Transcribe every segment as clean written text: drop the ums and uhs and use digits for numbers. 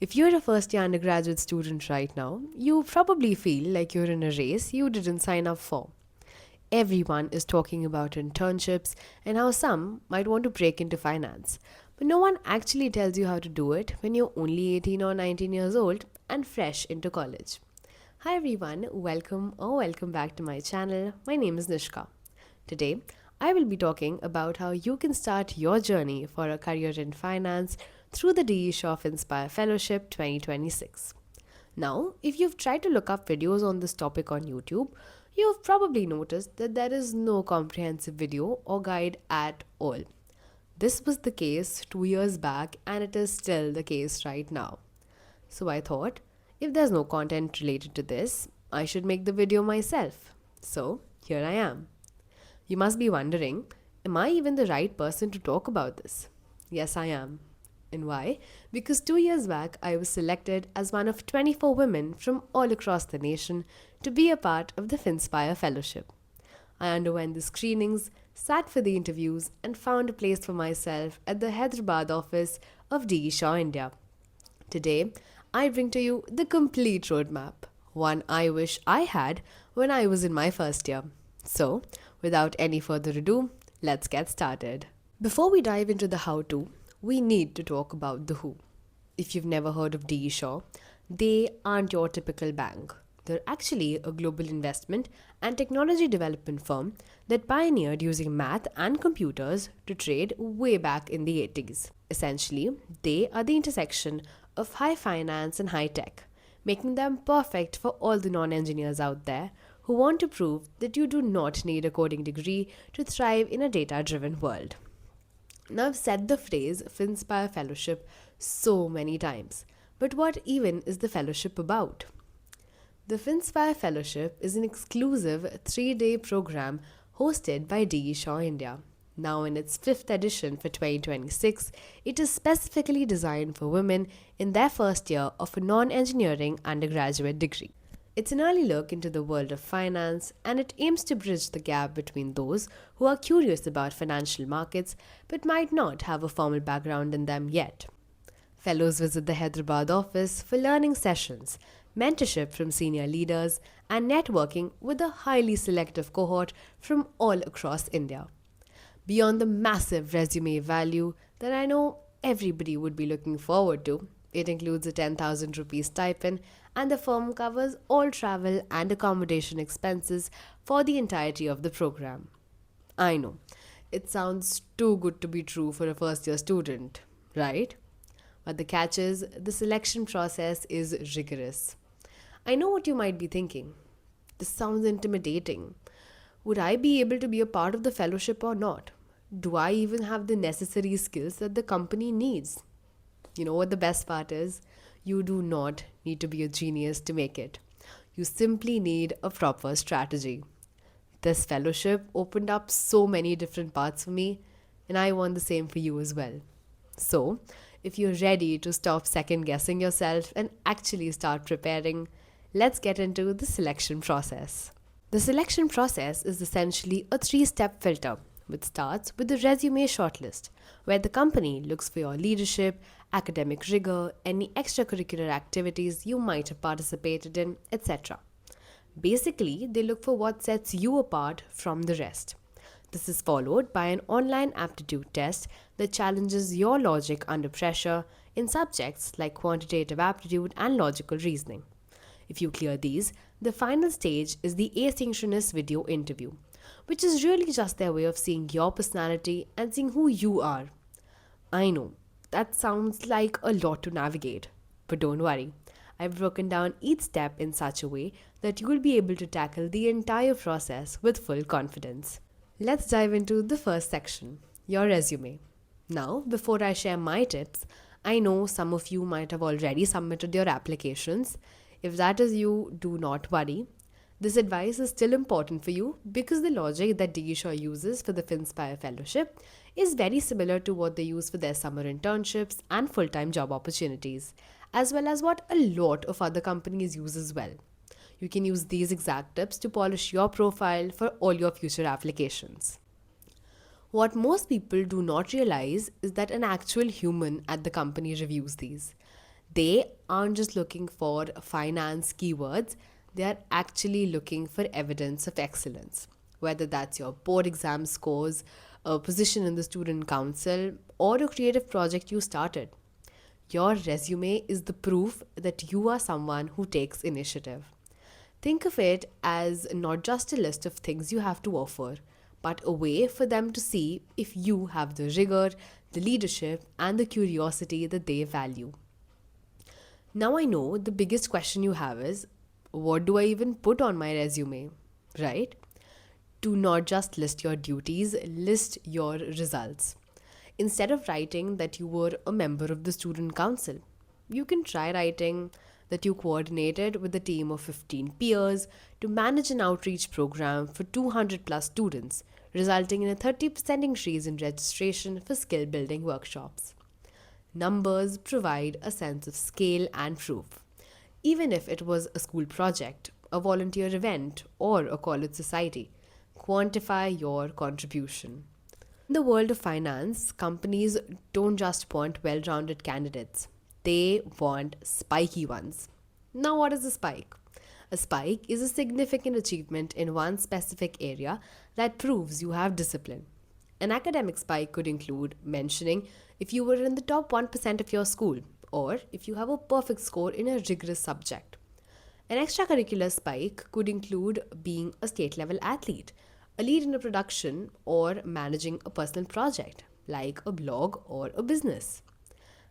If you're a first year undergraduate student right now, you probably feel like you're in a race you didn't sign up for. Everyone is talking about internships and how some might want to break into finance, but no one actually tells you how to do it when you're only 18 or 19 years old and fresh into college. Hi everyone, welcome back to my channel. My name is Nishka. Today, I will be talking about how you can start your journey for a career in finance through the DE Shaw Finspire Fellowship 2026. Now, if you've tried to look up videos on this topic on YouTube, you've probably noticed that there is no comprehensive video or guide at all. This was the case 2 years back and it is still the case right now. So I thought, if there's no content related to this, I should make the video myself. So here I am. You must be wondering, am I even the right person to talk about this? Yes, I am. And why? Because 2 years back, I was selected as one of 24 women from all across the nation to be a part of the Finspire Fellowship. I underwent the screenings, sat for the interviews, and found a place for myself at the Hyderabad office of DE Shaw India. Today, I bring to you the complete roadmap, one I wish I had when I was in my first year. So, without any further ado, let's get started. Before we dive into the how-to, we need to talk about the who. If you've never heard of DE Shaw, they aren't your typical bank. They're actually a global investment and technology development firm that pioneered using math and computers to trade way back in the 80s. Essentially, they are the intersection of high finance and high tech, making them perfect for all the non-engineers out there who want to prove that you do not need a coding degree to thrive in a data-driven world. Now, I've said the phrase Finspire Fellowship so many times, but what even is the fellowship about? The Finspire Fellowship is an exclusive 3-day program hosted by DE Shaw India. Now in its 5th edition for 2026, it is specifically designed for women in their first year of a non-engineering undergraduate degree. It's an early look into the world of finance, and it aims to bridge the gap between those who are curious about financial markets but might not have a formal background in them yet. Fellows visit the Hyderabad office for learning sessions, mentorship from senior leaders, and networking with a highly selective cohort from all across India. Beyond the massive resume value that I know everybody would be looking forward to, it includes a 10,000 rupees stipend, and the firm covers all travel and accommodation expenses for the entirety of the program. I know, it sounds too good to be true for a first year student, right? But the catch is, the selection process is rigorous. I know what you might be thinking. This sounds intimidating. Would I be able to be a part of the fellowship or not? Do I even have the necessary skills that the company needs? You know what the best part is? You do not need to be a genius to make it. You simply need a proper strategy. This fellowship opened up so many different paths for me, and I want the same for you as well. So, if you're ready to stop second guessing yourself and actually start preparing, let's get into the selection process. The selection process is essentially a 3-step filter, which starts with the resume shortlist, where the company looks for your leadership, academic rigor, any extracurricular activities you might have participated in, etc. Basically, they look for what sets you apart from the rest. This is followed by an online aptitude test that challenges your logic under pressure in subjects like quantitative aptitude and logical reasoning. If you clear these, the final stage is the asynchronous video interview, which is really just their way of seeing your personality and seeing who you are. I know, that sounds like a lot to navigate, but don't worry. I've broken down each step in such a way that you will be able to tackle the entire process with full confidence. Let's dive into the first section, your resume. Now, before I share my tips, I know some of you might have already submitted your applications. If that is you, do not worry. This advice is still important for you because the logic that DE Shaw uses for the Finspire Fellowship is very similar to what they use for their summer internships and full-time job opportunities, as well as what a lot of other companies use as well. You can use these exact tips to polish your profile for all your future applications. What most people do not realize is that an actual human at the company reviews these. They aren't just looking for finance keywords, they are actually looking for evidence of excellence. Whether that's your board exam scores, a position in the student council, or a creative project you started. Your resume is the proof that you are someone who takes initiative. Think of it as not just a list of things you have to offer, but a way for them to see if you have the rigor, the leadership, and the curiosity that they value. Now I know the biggest question you have is, what do I even put on my resume? Right? Do not just list your duties, list your results. Instead of writing that you were a member of the student council, you can try writing that you coordinated with a team of 15 peers to manage an outreach program for 200 plus students, resulting in a 30% increase in registration for skill building workshops. Numbers provide a sense of scale and proof. Even if it was a school project, a volunteer event, or a college society, quantify your contribution. In the world of finance, companies don't just want well rounded candidates, they want spiky ones. Now, what is a spike? A spike is a significant achievement in one specific area that proves you have discipline. An academic spike could include mentioning if you were in the top 1% of your school, or if you have a perfect score in a rigorous subject. An extracurricular spike could include being a state level athlete, a lead in a production, or managing a personal project like a blog or a business.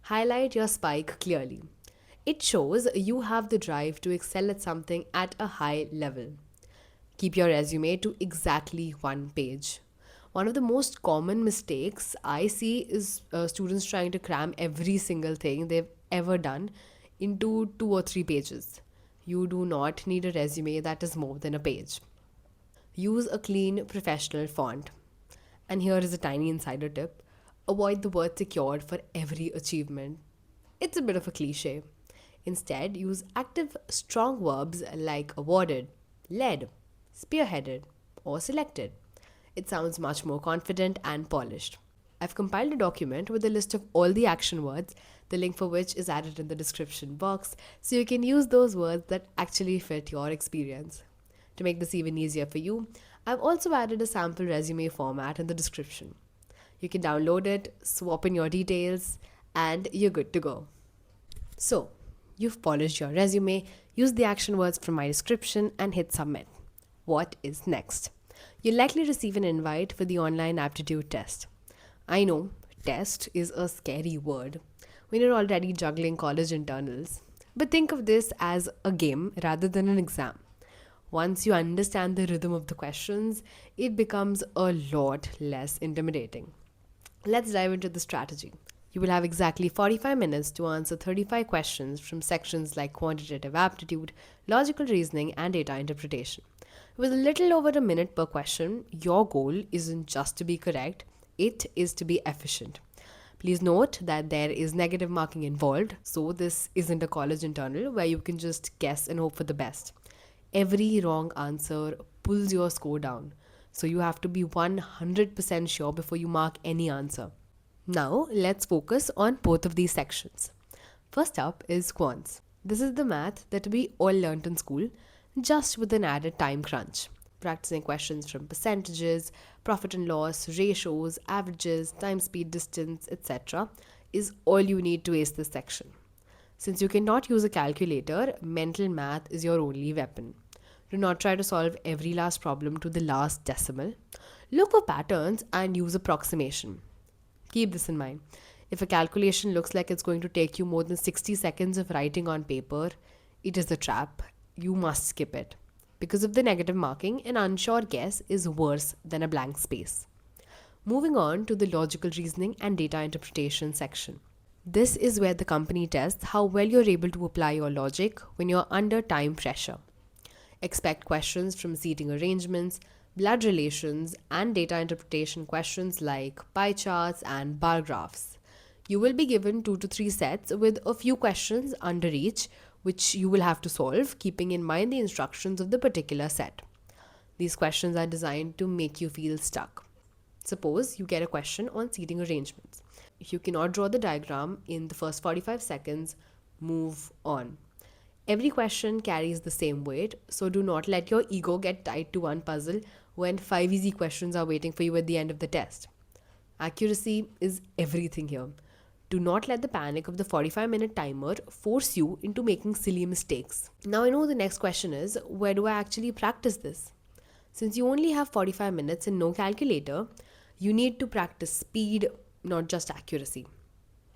Highlight your spike clearly. It shows you have the drive to excel at something at a high level. Keep your resume to exactly one page. One of the most common mistakes I see is students trying to cram every single thing they've ever done into 2 or 3 pages. You do not need a resume that is more than a page. Use a clean, professional font. And here is a tiny insider tip: avoid the word secured for every achievement. It's a bit of a cliche. Instead, use active, strong verbs like awarded, led, spearheaded, or selected. It sounds much more confident and polished. I've compiled a document with a list of all the action words, the link for which is added in the description box, so you can use those words that actually fit your experience. To make this even easier for you, I've also added a sample resume format in the description. You can download it, swap in your details, and you're good to go. So, you've polished your resume, used the action words from my description, and hit submit. What is next? You'll likely receive an invite for the online aptitude test. I know, test is a scary word when you're already juggling college internals. But think of this as a game rather than an exam. Once you understand the rhythm of the questions, it becomes a lot less intimidating. Let's dive into the strategy. You will have exactly 45 minutes to answer 35 questions from sections like quantitative aptitude, logical reasoning, and data interpretation. With a little over a minute per question, your goal isn't just to be correct, it is to be efficient. Please note that there is negative marking involved, so this isn't a college internal where you can just guess and hope for the best. Every wrong answer pulls your score down, so you have to be 100% sure before you mark any answer. Now, let's focus on both of these sections. First up is quants. This is the math that we all learnt in school, just with an added time crunch. Practicing questions from percentages, profit and loss, ratios, averages, time, speed, distance, etc. is all you need to ace this section. Since you cannot use a calculator, mental math is your only weapon. Do not try to solve every last problem to the last decimal. Look for patterns and use approximation. Keep this in mind. If a calculation looks like it's going to take you more than 60 seconds of writing on paper, it is a trap. You must skip it. Because of the negative marking, an unsure guess is worse than a blank space. Moving on to the logical reasoning and data interpretation section. This is where the company tests how well you're able to apply your logic when you're under time pressure. Expect questions from seating arrangements, blood relations, and data interpretation questions like pie charts and bar graphs. You will be given 2 to 3 sets with a few questions under each, which you will have to solve, keeping in mind the instructions of the particular set. These questions are designed to make you feel stuck. Suppose you get a question on seating arrangements. If you cannot draw the diagram in the first 45 seconds, move on. Every question carries the same weight, so do not let your ego get tied to one puzzle when 5 easy questions are waiting for you at the end of the test. Accuracy is everything here. Do not let the panic of the 45-minute timer force you into making silly mistakes. Now, I know the next question is, where do I actually practice this? Since you only have 45 minutes and no calculator, you need to practice speed, not just accuracy.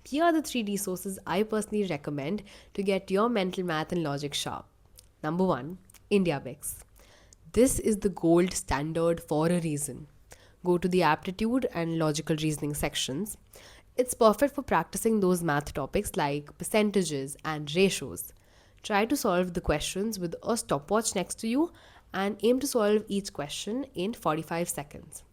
Here are the 3 resources I personally recommend to get your mental math and logic sharp. Number 1, IndiaBix. This is the gold standard for a reason. Go to the aptitude and logical reasoning sections. It's perfect for practicing those math topics like percentages and ratios. Try to solve the questions with a stopwatch next to you and aim to solve each question in 45 seconds.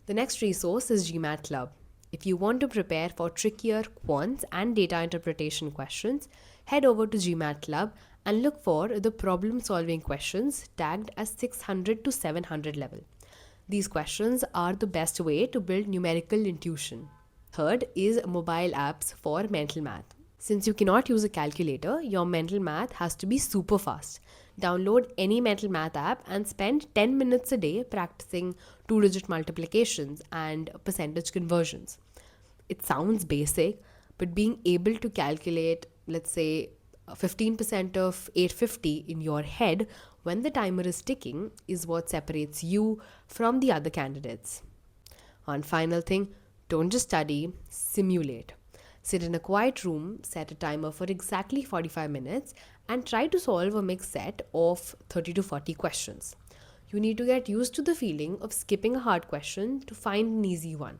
The next resource is GMAT Club. If you want to prepare for trickier quants and data interpretation questions, head over to GMAT Club and look for the problem-solving questions tagged as 600 to 700 level. These questions are the best way to build numerical intuition. Third is mobile apps for mental math. Since you cannot use a calculator, your mental math has to be super fast. Download any mental math app and spend 10 minutes a day practicing 2-digit multiplications and percentage conversions. It sounds basic, but being able to calculate, let's say, 15% of 850 in your head when the timer is ticking is what separates you from the other candidates. One final thing, don't just study, simulate. Sit in a quiet room, set a timer for exactly 45 minutes, and try to solve a mixed set of 30 to 40 questions. You need to get used to the feeling of skipping a hard question to find an easy one.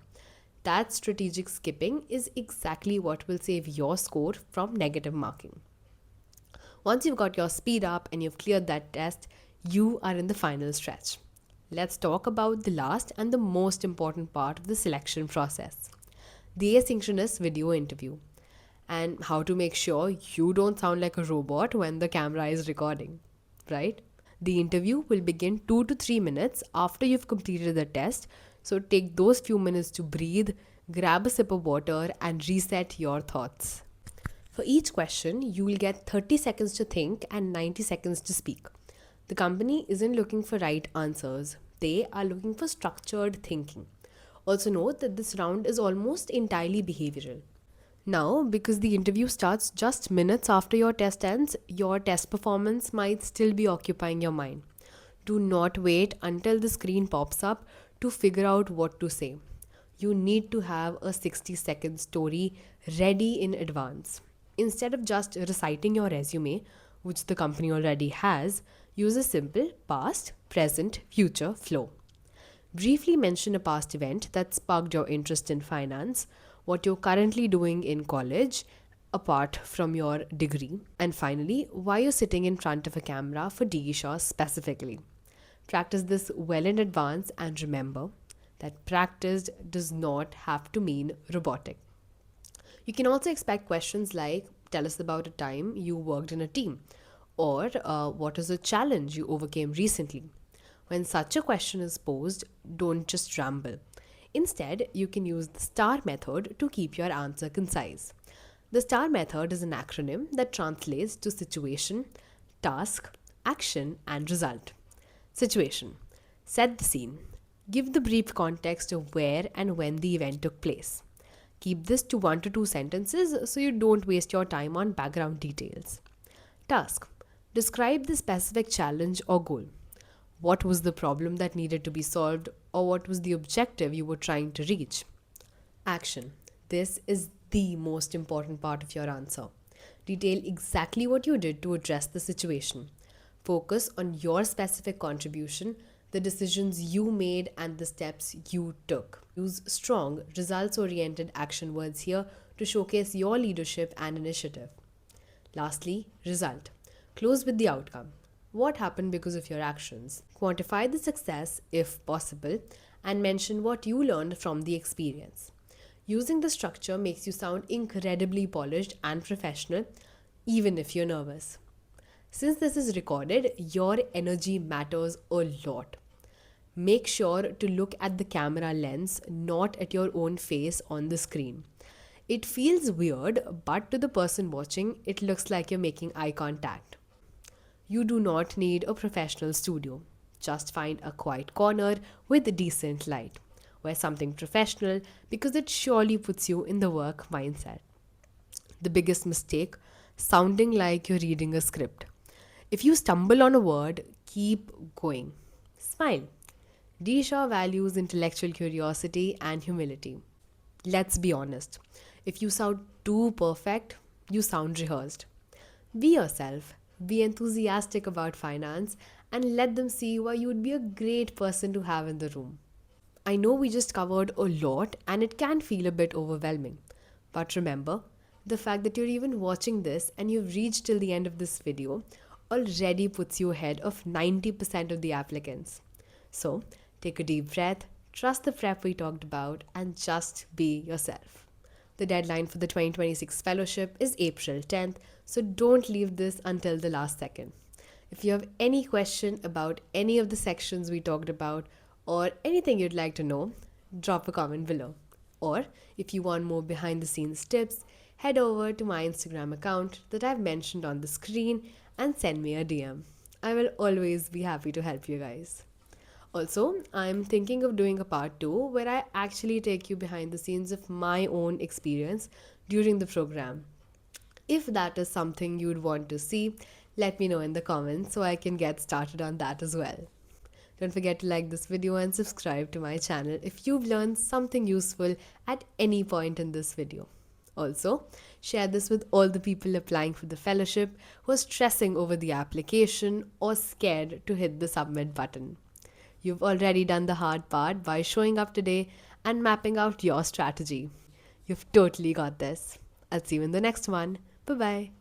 That strategic skipping is exactly what will save your score from negative marking. Once you've got your speed up and you've cleared that test, you are in the final stretch. Let's talk about the last and the most important part of the selection process, the asynchronous video interview, and how to make sure you don't sound like a robot when the camera is recording, right? The interview will begin 2 to 3 minutes after you've completed the test, so take those few minutes to breathe, grab a sip of water, and reset your thoughts. For each question, you will get 30 seconds to think and 90 seconds to speak. The company isn't looking for right answers, they are looking for structured thinking. Also note that this round is almost entirely behavioral. Now, because the interview starts just minutes after your test ends, your test performance might still be occupying your mind. Do not wait until the screen pops up to figure out what to say. You need to have a 60-second story ready in advance. Instead of just reciting your resume, which the company already has, use a simple past, present, future flow. Briefly mention a past event that sparked your interest in finance, what you're currently doing in college, apart from your degree, and finally, why you're sitting in front of a camera for DE shows specifically. Practice this well in advance and remember that practiced does not have to mean robotic. You can also expect questions like, tell us about a time you worked in a team, or what is a challenge you overcame recently. When such a question is posed, don't just ramble. Instead, you can use the STAR method to keep your answer concise. The STAR method is an acronym that translates to situation, task, action, and result. Situation. Set the scene. Give the brief context of where and when the event took place. Keep this to 1 to 2 sentences so you don't waste your time on background details. Task. Describe the specific challenge or goal. What was the problem that needed to be solved, or what was the objective you were trying to reach? Action. This is the most important part of your answer. Detail exactly what you did to address the situation. Focus on your specific contribution, the decisions you made, and the steps you took. Use strong, results-oriented action words here to showcase your leadership and initiative. Lastly, result. Close with the outcome. What happened because of your actions? Quantify the success if possible and mention what you learned from the experience. Using the structure makes you sound incredibly polished and professional, even if you're nervous. Since this is recorded, your energy matters a lot. Make sure to look at the camera lens, not at your own face on the screen. It feels weird, but to the person watching, it looks like you're making eye contact. You do not need a professional studio. Just find a quiet corner with a decent light. Wear something professional because it surely puts you in the work mindset. The biggest mistake, sounding like you're reading a script. If you stumble on a word, keep going. Smile. D. Shaw values intellectual curiosity and humility. Let's be honest. If you sound too perfect, you sound rehearsed. Be yourself, be enthusiastic about finance, and let them see why you would be a great person to have in the room. I know we just covered a lot and it can feel a bit overwhelming. But remember, the fact that you're even watching this and you've reached till the end of this video already puts you ahead of 90% of the applicants. So, take a deep breath, trust the prep we talked about, and just be yourself. The deadline for the 2026 fellowship is April 10th, so don't leave this until the last second. If you have any question about any of the sections we talked about or anything you'd like to know, drop a comment below. Or if you want more behind the scenes tips, head over to my Instagram account that I've mentioned on the screen and send me a DM. I will always be happy to help you guys. Also, I'm thinking of doing a part 2 where I actually take you behind the scenes of my own experience during the program. If that is something you'd want to see, let me know in the comments so I can get started on that as well. Don't forget to like this video and subscribe to my channel if you've learned something useful at any point in this video. Also, share this with all the people applying for the fellowship who are stressing over the application or scared to hit the submit button. You've already done the hard part by showing up today and mapping out your strategy. You've totally got this. I'll see you in the next one. Bye bye.